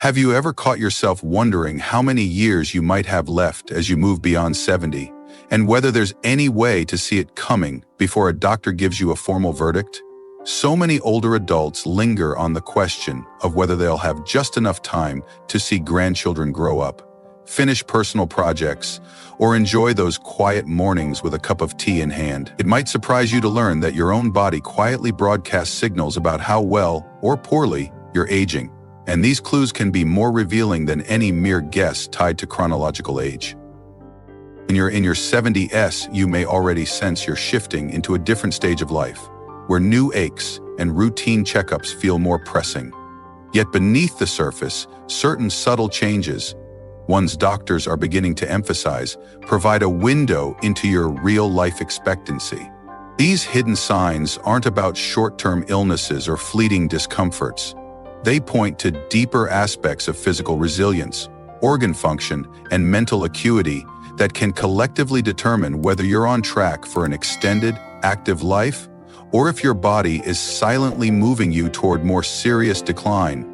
Have you ever caught yourself wondering how many years you might have left as you move beyond 70, and whether there's any way to see it coming before a doctor gives you a formal verdict? So many older adults linger on the question of whether they'll have just enough time to see grandchildren grow up, finish personal projects, or enjoy those quiet mornings with a cup of tea in hand. It might surprise you to learn that your own body quietly broadcasts signals about how well or poorly you're aging. And these clues can be more revealing than any mere guess tied to chronological age. When you're in your 70s, you may already sense you're shifting into a different stage of life, where new aches and routine checkups feel more pressing. Yet beneath the surface, certain subtle changes, ones doctors are beginning to emphasize, provide a window into your real life expectancy. These hidden signs aren't about short-term illnesses or fleeting discomforts. They point to deeper aspects of physical resilience, organ function, and mental acuity that can collectively determine whether you're on track for an extended, active life, or if your body is silently moving you toward more serious decline.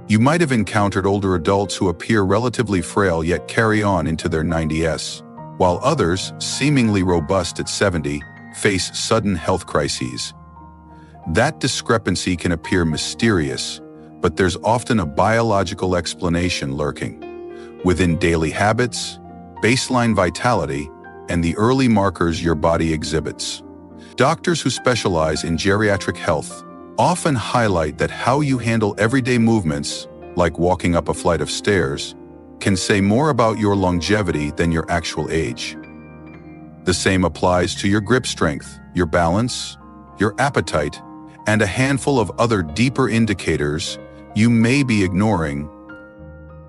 You might have encountered older adults who appear relatively frail yet carry on into their 90s, while others, seemingly robust at 70, face sudden health crises. That discrepancy can appear mysterious, but there's often a biological explanation lurking within daily habits, baseline vitality, and the early markers your body exhibits. Doctors who specialize in geriatric health often highlight that how you handle everyday movements, like walking up a flight of stairs, can say more about your longevity than your actual age. The same applies to your grip strength, your balance, your appetite, and a handful of other deeper indicators you may be ignoring.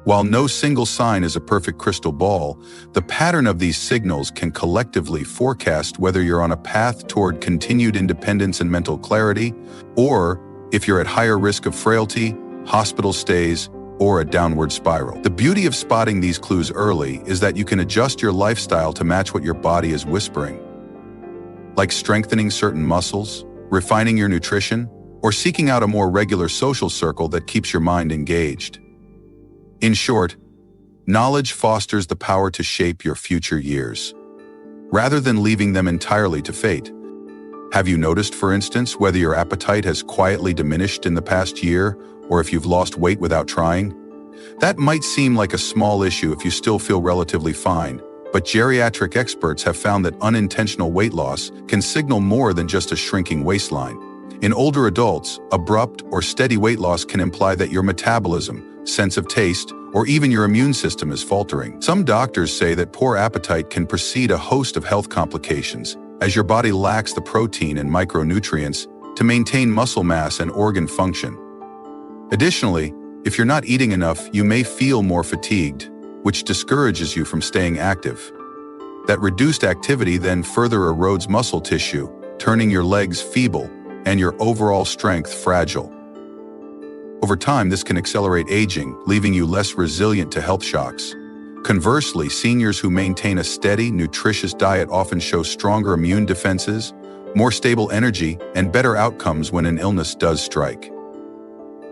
While no single sign is a perfect crystal ball, the pattern of these signals can collectively forecast whether you're on a path toward continued independence and mental clarity, or if you're at higher risk of frailty, hospital stays, or a downward spiral. The beauty of spotting these clues early is that you can adjust your lifestyle to match what your body is whispering. Like strengthening certain muscles, refining your nutrition, or seeking out a more regular social circle that keeps your mind engaged. In short, knowledge fosters the power to shape your future years, rather than leaving them entirely to fate. Have you noticed, for instance, whether your appetite has quietly diminished in the past year, or if you've lost weight without trying? That might seem like a small issue if you still feel relatively fine, but geriatric experts have found that unintentional weight loss can signal more than just a shrinking waistline. In older adults, abrupt or steady weight loss can imply that your metabolism, sense of taste, or even your immune system is faltering. Some doctors say that poor appetite can precede a host of health complications, as your body lacks the protein and micronutrients to maintain muscle mass and organ function. Additionally, if you're not eating enough, you may feel more fatigued, which discourages you from staying active. That reduced activity then further erodes muscle tissue, turning your legs feeble and your overall strength fragile. Over time, this can accelerate aging, leaving you less resilient to health shocks. Conversely, seniors who maintain a steady, nutritious diet often show stronger immune defenses, more stable energy, and better outcomes when an illness does strike.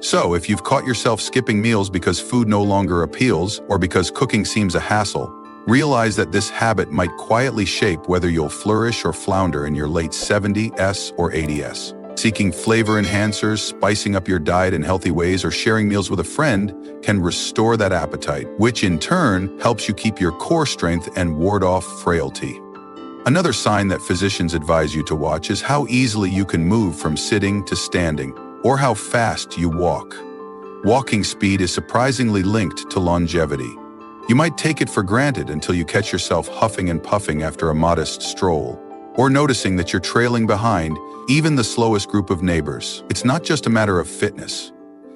So, if you've caught yourself skipping meals because food no longer appeals or because cooking seems a hassle, realize that this habit might quietly shape whether you'll flourish or flounder in your late 70s or 80s. Seeking flavor enhancers, spicing up your diet in healthy ways, or sharing meals with a friend can restore that appetite, which in turn helps you keep your core strength and ward off frailty. Another sign that physicians advise you to watch is how easily you can move from sitting to standing, or how fast you walk. Walking speed is surprisingly linked to longevity. You might take it for granted until you catch yourself huffing and puffing after a modest stroll, or noticing that you're trailing behind even the slowest group of neighbors. It's not just a matter of fitness.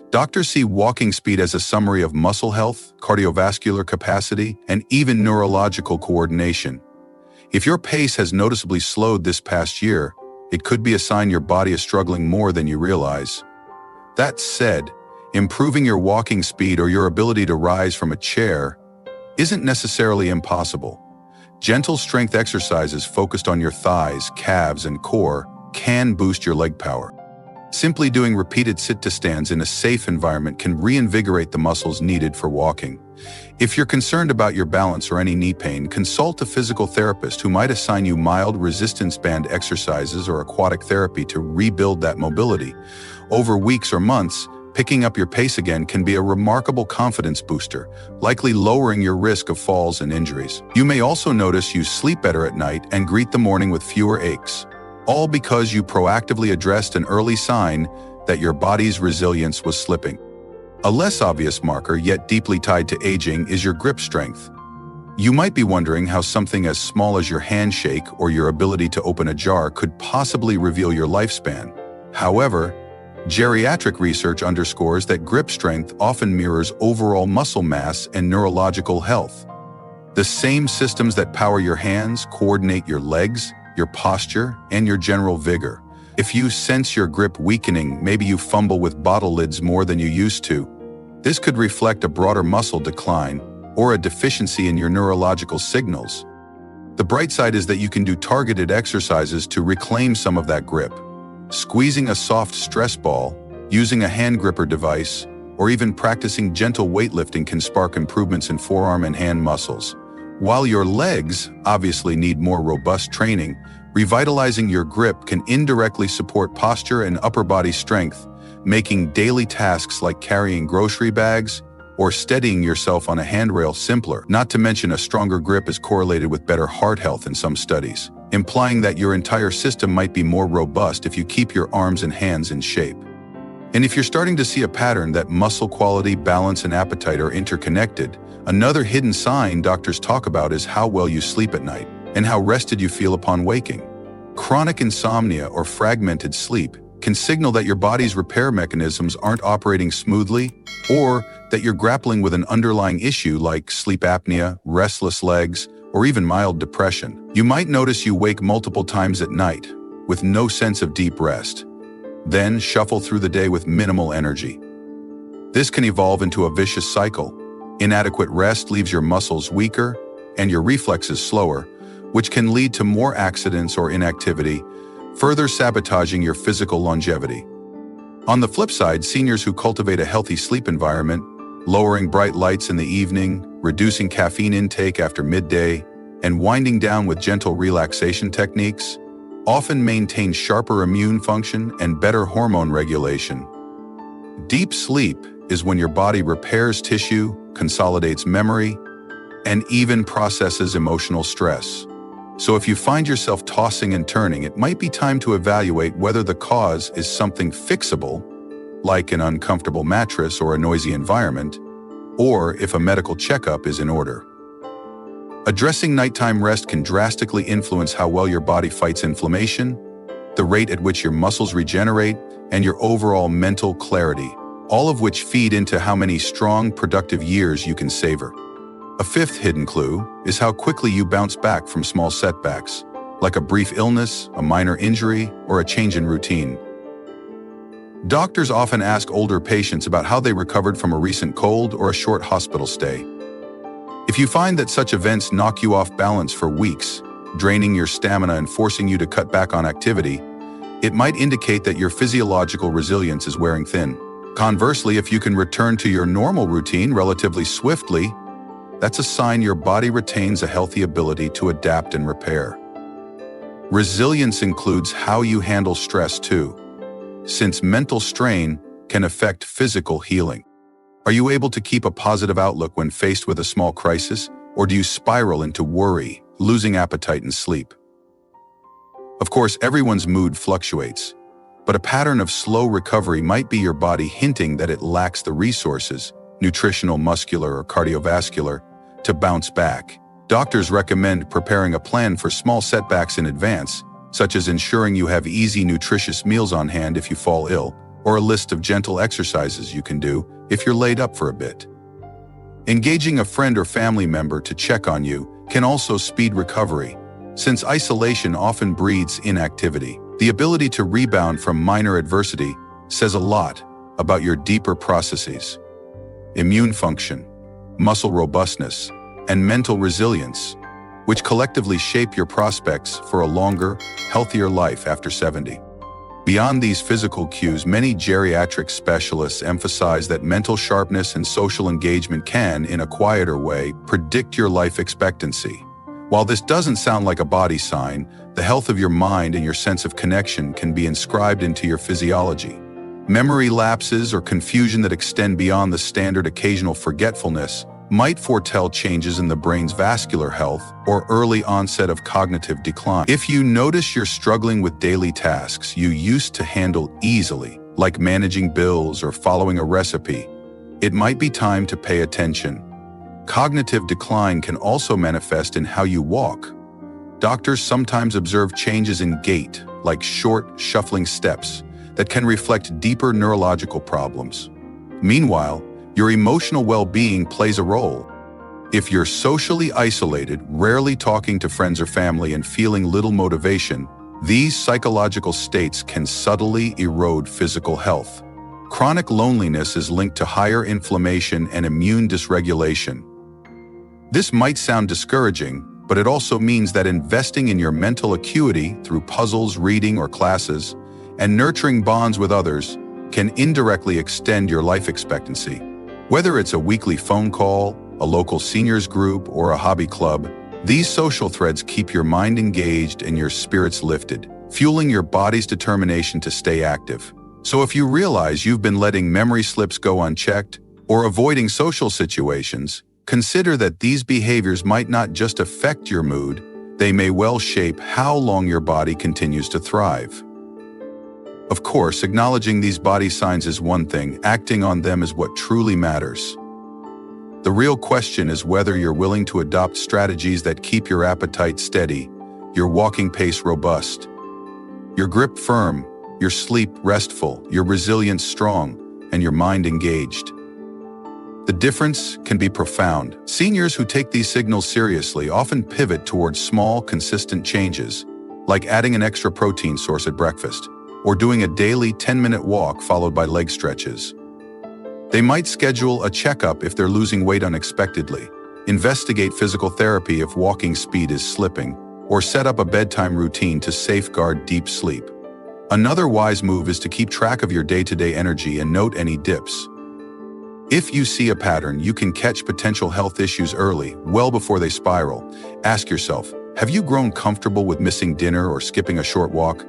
Doctors see walking speed as a summary of muscle health, cardiovascular capacity, and even neurological coordination. If your pace has noticeably slowed this past year, it could be a sign your body is struggling more than you realize. That said, improving your walking speed or your ability to rise from a chair isn't necessarily impossible. Gentle strength exercises focused on your thighs, calves, and core can boost your leg power. Simply doing repeated sit-to-stands in a safe environment can reinvigorate the muscles needed for walking. If you're concerned about your balance or any knee pain, consult a physical therapist who might assign you mild resistance band exercises or aquatic therapy to rebuild that mobility. Over weeks or months, picking up your pace again can be a remarkable confidence booster, likely lowering your risk of falls and injuries. You may also notice you sleep better at night and greet the morning with fewer aches, all because you proactively addressed an early sign that your body's resilience was slipping. A less obvious marker, yet deeply tied to aging, is your grip strength. You might be wondering how something as small as your handshake or your ability to open a jar could possibly reveal your lifespan. However, geriatric research underscores that grip strength often mirrors overall muscle mass and neurological health. The same systems that power your hands coordinate your legs, your posture, and your general vigor. If you sense your grip weakening, maybe you fumble with bottle lids more than you used to, this could reflect a broader muscle decline or a deficiency in your neurological signals. The bright side is that you can do targeted exercises to reclaim some of that grip. Squeezing a soft stress ball, using a hand gripper device, or even practicing gentle weightlifting can spark improvements in forearm and hand muscles. While your legs obviously need more robust training, revitalizing your grip can indirectly support posture and upper body strength, making daily tasks like carrying grocery bags or steadying yourself on a handrail simpler. Not to mention, a stronger grip is correlated with better heart health in some studies, implying that your entire system might be more robust if you keep your arms and hands in shape. And if you're starting to see a pattern that muscle quality, balance, and appetite are interconnected, another hidden sign doctors talk about is how well you sleep at night and how rested you feel upon waking. Chronic insomnia or fragmented sleep can signal that your body's repair mechanisms aren't operating smoothly, or that you're grappling with an underlying issue like sleep apnea, restless legs, or even mild depression. You might notice you wake multiple times at night with no sense of deep rest, then shuffle through the day with minimal energy. This can evolve into a vicious cycle. Inadequate rest leaves your muscles weaker and your reflexes slower, which can lead to more accidents or inactivity, further sabotaging your physical longevity. On the flip side, seniors who cultivate a healthy sleep environment, lowering bright lights in the evening, reducing caffeine intake after midday, and winding down with gentle relaxation techniques, often maintain sharper immune function and better hormone regulation. Deep sleep is when your body repairs tissue, consolidates memory, and even processes emotional stress. So if you find yourself tossing and turning, it might be time to evaluate whether the cause is something fixable, like an uncomfortable mattress or a noisy environment, or if a medical checkup is in order. Addressing nighttime rest can drastically influence how well your body fights inflammation, the rate at which your muscles regenerate, and your overall mental clarity, all of which feed into how many strong, productive years you can savor. A fifth hidden clue is how quickly you bounce back from small setbacks, like a brief illness, a minor injury, or a change in routine. Doctors often ask older patients about how they recovered from a recent cold or a short hospital stay. If you find that such events knock you off balance for weeks, draining your stamina and forcing you to cut back on activity, it might indicate that your physiological resilience is wearing thin. Conversely, if you can return to your normal routine relatively swiftly, that's a sign your body retains a healthy ability to adapt and repair. Resilience includes how you handle stress too, since mental strain can affect physical healing. Are you able to keep a positive outlook when faced with a small crisis, or do you spiral into worry, losing appetite and sleep? Of course, everyone's mood fluctuates, but a pattern of slow recovery might be your body hinting that it lacks the resources, nutritional, muscular, or cardiovascular, to bounce back. Doctors recommend preparing a plan for small setbacks in advance, such as ensuring you have easy, nutritious meals on hand if you fall ill, or a list of gentle exercises you can do if you're laid up for a bit. Engaging a friend or family member to check on you can also speed recovery, since isolation often breeds inactivity. The ability to rebound from minor adversity says a lot about your deeper processes. Immune function, muscle robustness, and mental resilience, which collectively shape your prospects for a longer, healthier life after 70. Beyond these physical cues, many geriatric specialists emphasize that mental sharpness and social engagement can, in a quieter way, predict your life expectancy. While this doesn't sound like a body sign, the health of your mind and your sense of connection can be inscribed into your physiology. Memory lapses or confusion that extend beyond the standard occasional forgetfulness might foretell changes in the brain's vascular health or early onset of cognitive decline. If you notice you're struggling with daily tasks you used to handle easily, like managing bills or following a recipe, it might be time to pay attention. Cognitive decline can also manifest in how you walk. Doctors sometimes observe changes in gait, like short, shuffling steps, that can reflect deeper neurological problems. Meanwhile, your emotional well-being plays a role. If you're socially isolated, rarely talking to friends or family, and feeling little motivation, these psychological states can subtly erode physical health. Chronic loneliness is linked to higher inflammation and immune dysregulation. This might sound discouraging, but it also means that investing in your mental acuity through puzzles, reading, or classes, and nurturing bonds with others can indirectly extend your life expectancy. Whether it's a weekly phone call, a local seniors group, or a hobby club, these social threads keep your mind engaged and your spirits lifted, fueling your body's determination to stay active. So if you realize you've been letting memory slips go unchecked or avoiding social situations, consider that these behaviors might not just affect your mood, they may well shape how long your body continues to thrive. Of course, acknowledging these body signs is one thing, acting on them is what truly matters. The real question is whether you're willing to adopt strategies that keep your appetite steady, your walking pace robust, your grip firm, your sleep restful, your resilience strong, and your mind engaged. The difference can be profound. Seniors who take these signals seriously often pivot towards small, consistent changes, like adding an extra protein source at breakfast, or doing a daily 10-minute walk followed by leg stretches. They might schedule a checkup if they're losing weight unexpectedly, investigate physical therapy if walking speed is slipping, or set up a bedtime routine to safeguard deep sleep. Another wise move is to keep track of your day-to-day energy and note any dips. If you see a pattern, you can catch potential health issues early, well before they spiral. Ask yourself, have you grown comfortable with missing dinner or skipping a short walk?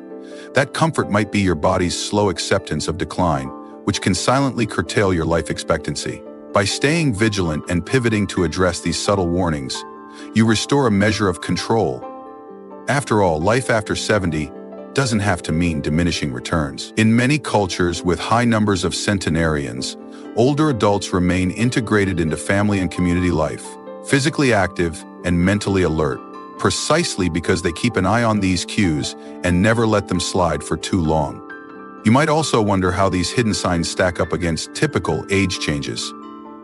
That comfort might be your body's slow acceptance of decline, which can silently curtail your life expectancy. By staying vigilant and pivoting to address these subtle warnings, you restore a measure of control. After all, life after 70 doesn't have to mean diminishing returns. In many cultures with high numbers of centenarians, older adults remain integrated into family and community life, physically active and mentally alert, precisely because they keep an eye on these cues and never let them slide for too long. You might also wonder how these hidden signs stack up against typical age changes.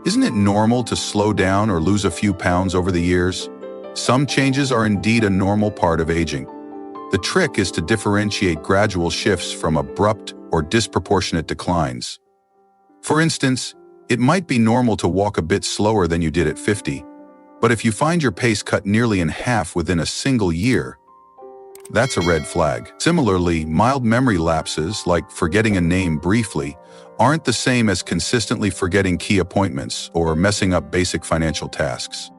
Isn't it normal to slow down or lose a few pounds over the years? Some changes are indeed a normal part of aging. The trick is to differentiate gradual shifts from abrupt or disproportionate declines. For instance, it might be normal to walk a bit slower than you did at 50, but if you find your pace cut nearly in half within a single year, that's a red flag. Similarly, mild memory lapses, like forgetting a name briefly, aren't the same as consistently forgetting key appointments or messing up basic financial tasks.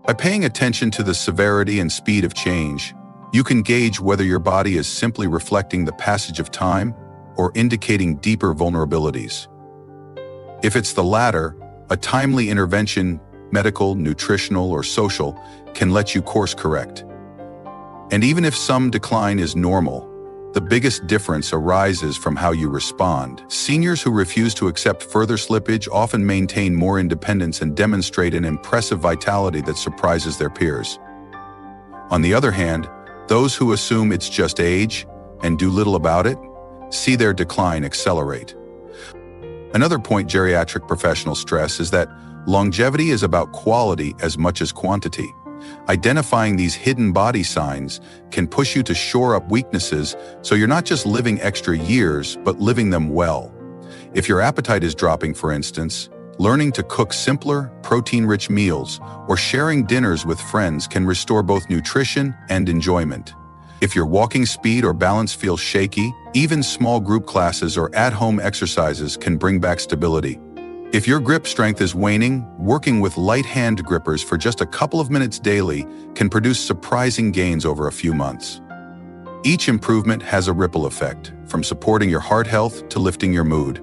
By paying attention to the severity and speed of change, you can gauge whether your body is simply reflecting the passage of time or indicating deeper vulnerabilities. If it's the latter, a timely intervention, medical, nutritional, or social, can let you course correct. And even if some decline is normal, the biggest difference arises from how you respond. Seniors who refuse to accept further slippage often maintain more independence and demonstrate an impressive vitality that surprises their peers. On the other hand, those who assume it's just age and do little about it see their decline accelerate. Another point geriatric professionals stress is that longevity is about quality as much as quantity. Identifying these hidden body signs can push you to shore up weaknesses so you're not just living extra years, but living them well. If your appetite is dropping, for instance, learning to cook simpler, protein-rich meals or sharing dinners with friends can restore both nutrition and enjoyment. If your walking speed or balance feels shaky, even small group classes or at-home exercises can bring back stability. If your grip strength is waning, working with light hand grippers for just a couple of minutes daily can produce surprising gains over a few months. Each improvement has a ripple effect, from supporting your heart health to lifting your mood.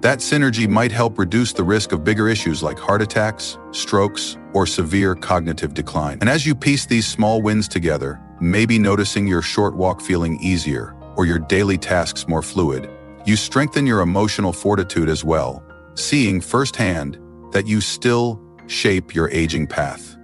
That synergy might help reduce the risk of bigger issues like heart attacks, strokes, or severe cognitive decline. And as you piece these small wins together, maybe noticing your short walk feeling easier or your daily tasks more fluid, you strengthen your emotional fortitude as well, seeing firsthand that you still shape your aging path.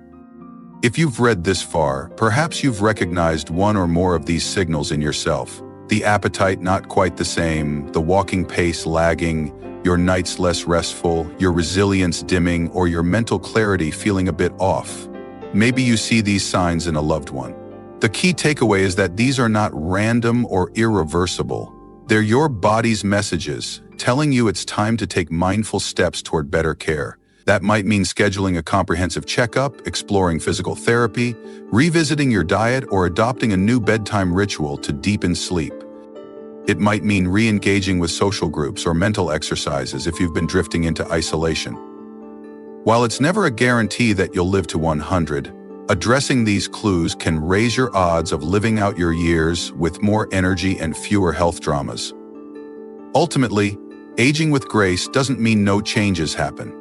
If you've read this far, perhaps you've recognized one or more of these signals in yourself. The appetite not quite the same, the walking pace lagging, your nights less restful, your resilience dimming, or your mental clarity feeling a bit off. Maybe you see these signs in a loved one. The key takeaway is that these are not random or irreversible. They're your body's messages, telling you it's time to take mindful steps toward better care. That might mean scheduling a comprehensive checkup, exploring physical therapy, revisiting your diet, or adopting a new bedtime ritual to deepen sleep. It might mean re-engaging with social groups or mental exercises if you've been drifting into isolation. While it's never a guarantee that you'll live to 100, addressing these clues can raise your odds of living out your years with more energy and fewer health dramas. Ultimately, aging with grace doesn't mean no changes happen.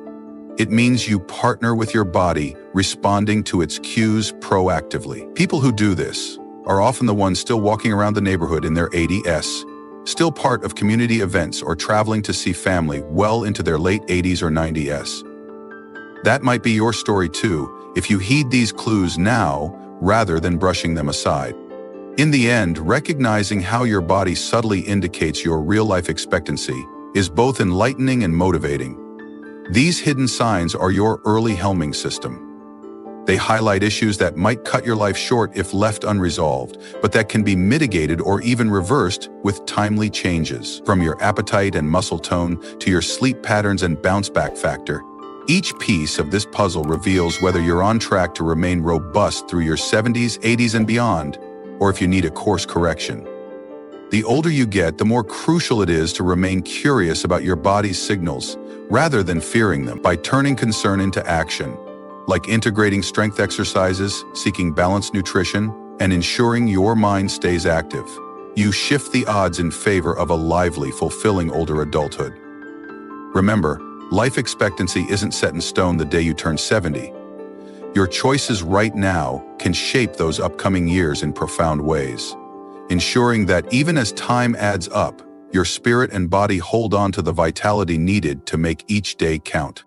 It means you partner with your body, responding to its cues proactively. People who do this are often the ones still walking around the neighborhood in their 80s, still part of community events or traveling to see family well into their late 80s or 90s. That might be your story too, if you heed these clues now rather than brushing them aside. In the end, recognizing how your body subtly indicates your real-life expectancy is both enlightening and motivating. These hidden signs are your early helming system. They highlight issues that might cut your life short if left unresolved, but that can be mitigated or even reversed with timely changes. From your appetite and muscle tone to your sleep patterns and bounce-back factor, each piece of this puzzle reveals whether you're on track to remain robust through your 70s, 80s, and beyond, or if you need a course correction. The older you get, the more crucial it is to remain curious about your body's signals rather than fearing them. By turning concern into action, like integrating strength exercises, seeking balanced nutrition, and ensuring your mind stays active, you shift the odds in favor of a lively, fulfilling older adulthood. Remember, life expectancy isn't set in stone the day you turn 70. Your choices right now can shape those upcoming years in profound ways, ensuring that even as time adds up, your spirit and body hold on to the vitality needed to make each day count.